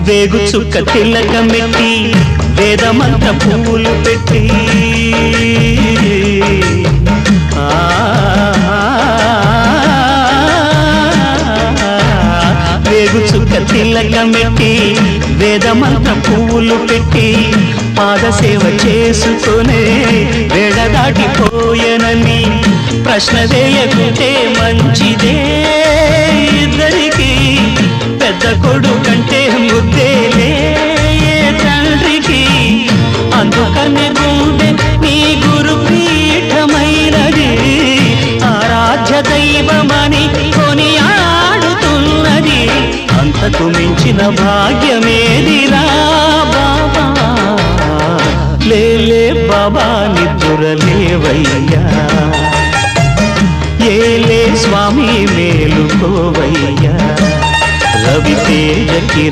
వేగు చుక్క తిలకమెట్టి వేదమంత్ర పూలు పెట్టి వేగు చుక్క తిలకమెట్టి వేదమంత్ర పూలు పెట్టి పాదసేవ చేసుకునే వేడ దాటిపోయనని ప్రశ్న వేయకుంటే మంచిదే ఇద్దరికి పెద్ద కొడుకంటే ముద్దేలే తండ్రికి అందుకనే గుండె నీ గురు పీఠమైనది ఆరాధ్య దైవమని కొనియాడుతున్నది అంతకు మించిన భాగ్యమేదిరా బాబా లేలే బాబా నిద్రలేవయ్యా ఏలే స్వామి మేలుకోవయ్యా రవితేజకి